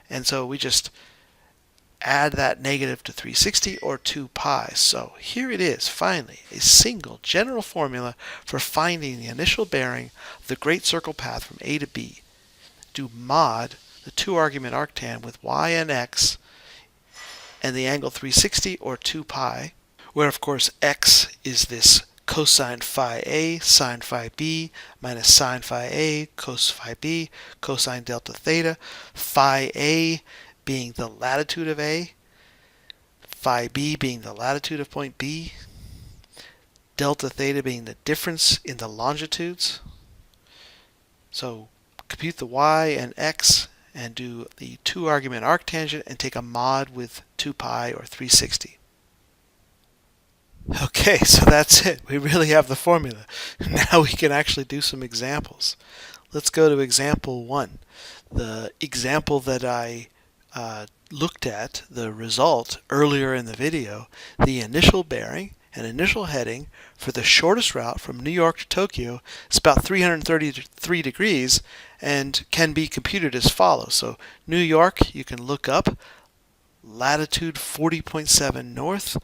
And so we just add that negative to 360, or 2 pi. So here it is, finally, a single general formula for finding the initial bearing of the great circle path from A to B. Do mod the 2-argument arctan with y and x and the angle 360, or 2 pi, where of course x is this cosine phi A, sine phi B, minus sine phi A, cos phi B, cosine delta theta, phi A being the latitude of A, phi B being the latitude of point B, delta theta being the difference in the longitudes. So compute the y and x and do the 2-argument arctangent and take a mod with 2 pi, or 360. Okay. Okay, so that's it. We really have the formula. Now we can actually do some examples. Let's go to example 1. The example that I looked at, the result earlier in the video, the initial bearing and initial heading for the shortest route from New York to Tokyo is about 333 degrees and can be computed as follows. So New York, you can look up latitude 40.7 north,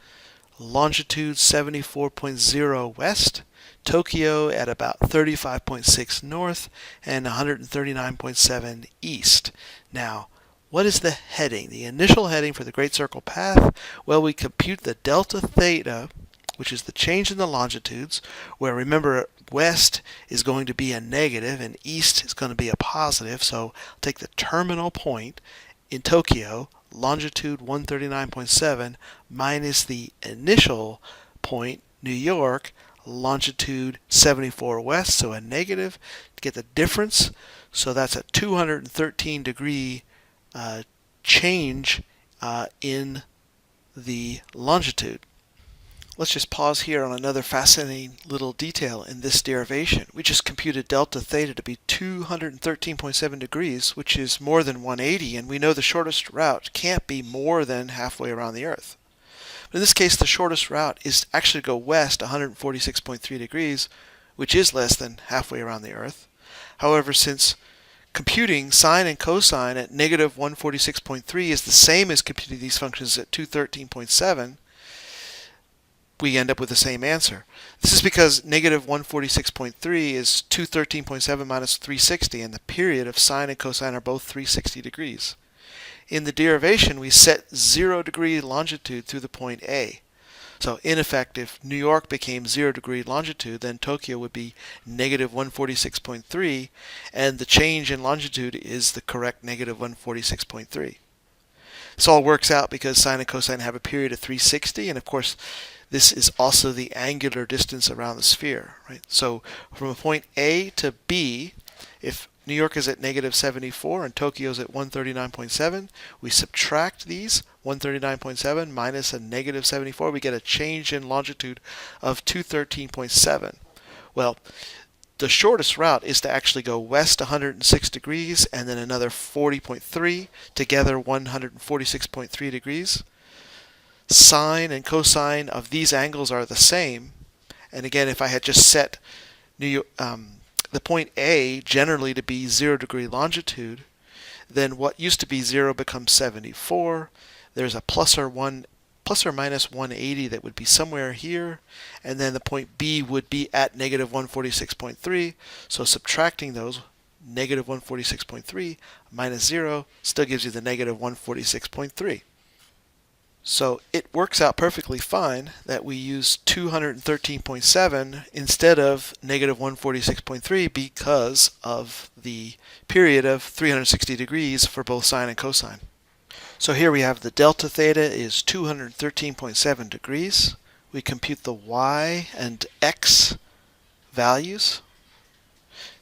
longitude 74.0 west, Tokyo at about 35.6 north and 139.7 east. Now, what is the heading? The initial heading for the Great Circle path? Well, we compute the delta theta, which is the change in the longitudes, where remember west is going to be a negative and east is going to be a positive. So take the terminal point in Tokyo, longitude 139.7, minus the initial point, New York, longitude 74 west, so a negative, to get the difference. So that's a 213 degree change in the longitude. Let's just pause here on another fascinating little detail in this derivation. We just computed delta theta to be 213.7 degrees, which is more than 180, and we know the shortest route can't be more than halfway around the Earth. But in this case, the shortest route is actually to go west 146.3 degrees, which is less than halfway around the Earth. However, since computing sine and cosine at negative 146.3 is the same as computing these functions at 213.7, we end up with the same answer. This is because negative 146.3 is 213.7 minus 360, and the period of sine and cosine are both 360 degrees. In the derivation, we set 0 degree longitude through the point A. So in effect, if New York became 0 degree longitude, then Tokyo would be negative 146.3, and the change in longitude is the correct negative 146.3. This all works out because sine and cosine have a period of 360, and of course this is also the angular distance around the sphere, right? So from a point A to B, if New York is at negative 74 and Tokyo is at 139.7, we subtract these, 139.7 minus a negative 74, we get a change in longitude of 213.7. Well, the shortest route is to actually go west 106 degrees and then another 40.3, together 146.3 degrees. Sine and cosine of these angles are the same. And again, if I had just set the point A generally to be 0 degree longitude, then what used to be 0 becomes 74. There's a plus or minus 180 that would be somewhere here, and then the point B would be at negative 146.3. So subtracting those, negative 146.3 minus 0 still gives you the negative 146.3. So it works out perfectly fine that we use 213.7 instead of negative 146.3 because of the period of 360 degrees for both sine and cosine. So here we have the delta theta is 213.7 degrees. We compute the y and x values.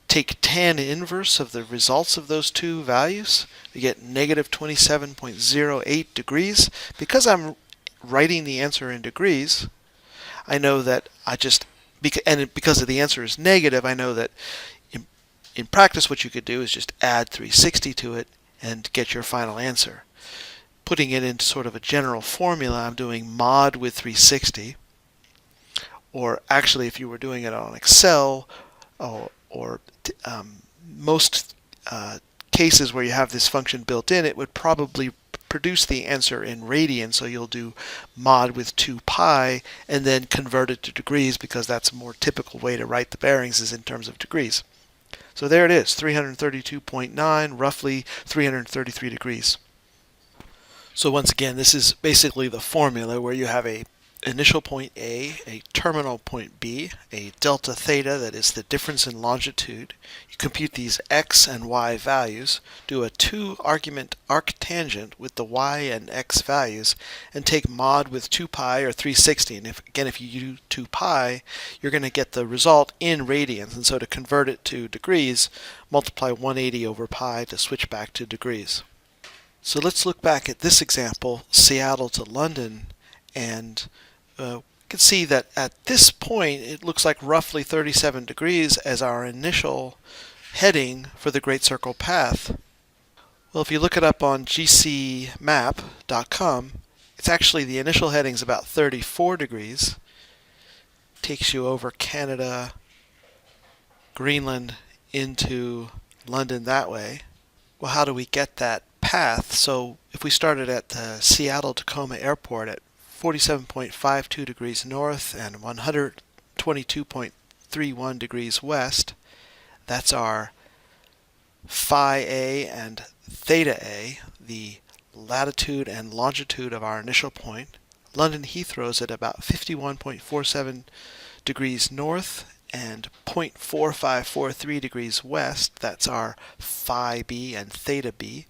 Take tan inverse of the results of those two values. We get negative 27.08 degrees. Because I'm writing the answer in degrees, I know that because the answer is negative, I know that in practice what you could do is just add 360 to it and get your final answer. Putting it into sort of a general formula, I'm doing mod with 360. Or actually, if you were doing it on Excel, or most cases where you have this function built in, it would probably produce the answer in radians, so you'll do mod with 2 pi and then convert it to degrees because that's a more typical way to write the bearings is in terms of degrees. So there it is, 332.9, roughly 333 degrees. So once again, this is basically the formula where you have a initial point A terminal point B, a delta theta, that is the difference in longitude. You compute these x and y values, do a 2-argument arctangent with the y and x values, and take mod with 2 pi or 360. And if you do 2 pi, you're going to get the result in radians. And so to convert it to degrees, multiply 180 over pi to switch back to degrees. So let's look back at this example, Seattle to London, and You can see that at this point it looks like roughly 37 degrees as our initial heading for the Great Circle path. Well, if you look it up on gcmap.com, it's actually the initial heading is about 34 degrees. Takes you over Canada, Greenland, into London that way. Well, how do we get that path? So if we started at the Seattle-Tacoma Airport at 47.52 degrees north and 122.31 degrees west, that's our phi A and theta A, the latitude and longitude of our initial point. London Heathrow is at about 51.47 degrees north and 0.4543 degrees west. That's our phi B and theta B.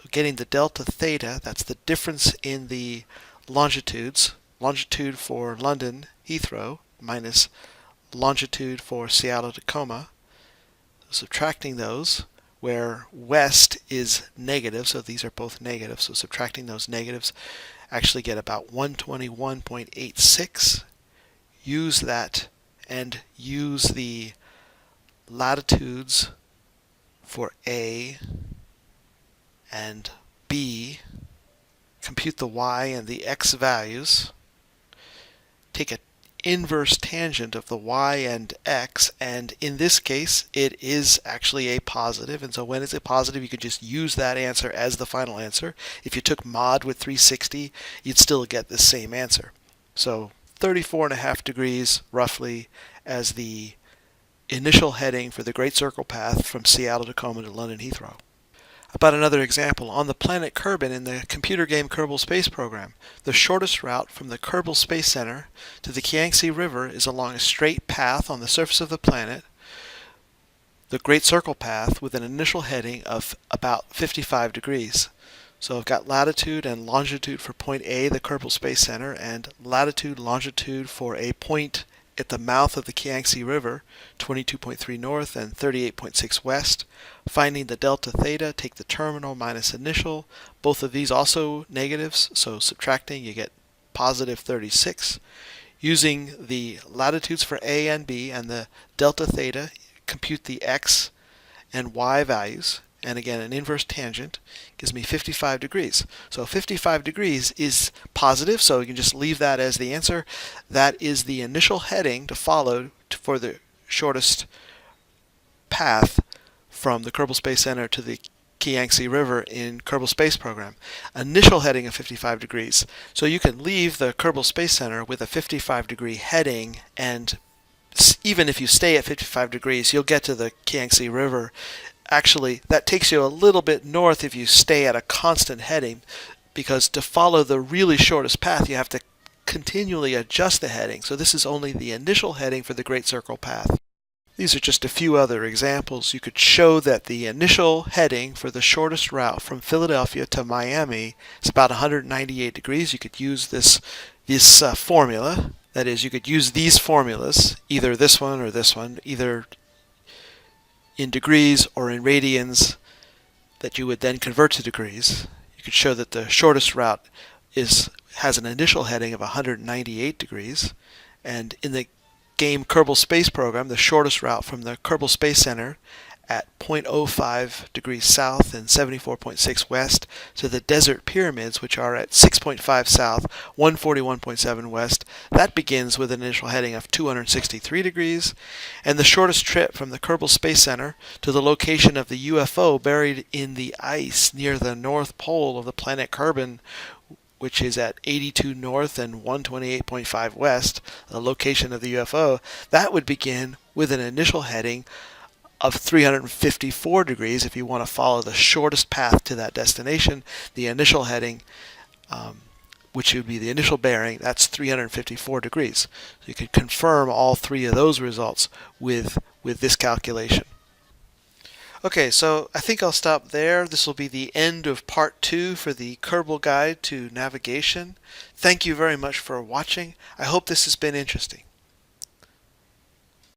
So getting the delta theta, that's the difference in the longitudes. Longitude for London Heathrow minus longitude for Seattle Tacoma. Subtracting those, where west is negative, so these are both negative, so subtracting those negatives, actually get about 121.86. Use that and use the latitudes for A and B, compute the y and the x values, take an inverse tangent of the y and x, and in this case it is actually a positive, and so when it's a positive you could just use that answer as the final answer. If you took mod with 360 you'd still get the same answer. So 34.5 degrees roughly as the initial heading for the Great Circle path from Seattle Tacoma to London Heathrow. About another example, on the planet Kerbal in the computer game Kerbal Space Program, the shortest route from the Kerbal Space Center to the Yangtze River is along a straight path on the surface of the planet, the Great Circle path, with an initial heading of about 55 degrees. So I've got latitude and longitude for point A, the Kerbal Space Center, and latitude, longitude for a point at the mouth of the Yangtze River, 22.3 north and 38.6 west. Finding the delta theta, take the terminal minus initial. Both of these also negatives, so subtracting you get positive 36. Using the latitudes for A and B and the delta theta, compute the x and y values, and again an inverse tangent gives me 55 degrees. So 55 degrees is positive, so you can just leave that as the answer. That is the initial heading to follow for the shortest path from the Kerbal Space Center to the Yangtze River in Kerbal Space Program. Initial heading of 55 degrees. So you can leave the Kerbal Space Center with a 55 degree heading, and even if you stay at 55 degrees, you'll get to the Yangtze River. Actually, that takes you a little bit north if you stay at a constant heading, because to follow the really shortest path, you have to continually adjust the heading. So this is only the initial heading for the Great Circle path. These are just a few other examples. You could show that the initial heading for the shortest route from Philadelphia to Miami is about 198 degrees. You could use this formula. That is, you could use these formulas, either this one or this one, either in degrees or in radians, that you would then convert to degrees. You could show that the shortest route has an initial heading of 198 degrees, and in the game Kerbal Space Program, the shortest route from the Kerbal Space Center at 0.05 degrees south and 74.6 west to the desert pyramids, which are at 6.5 south, 141.7 west. That begins with an initial heading of 263 degrees. And the shortest trip from the Kerbal Space Center to the location of the UFO buried in the ice near the North Pole of the planet Kerbal, which is at 82 north and 128.5 west, the location of the UFO, that would begin with an initial heading of 354 degrees. If you want to follow the shortest path to that destination, the initial heading, which would be the initial bearing, that's 354 degrees. So you could confirm all three of those results with this calculation. Okay, so I think I'll stop there. This will be the end of part 2 for the Kerbal Guide to Navigation. Thank you very much for watching. I hope this has been interesting.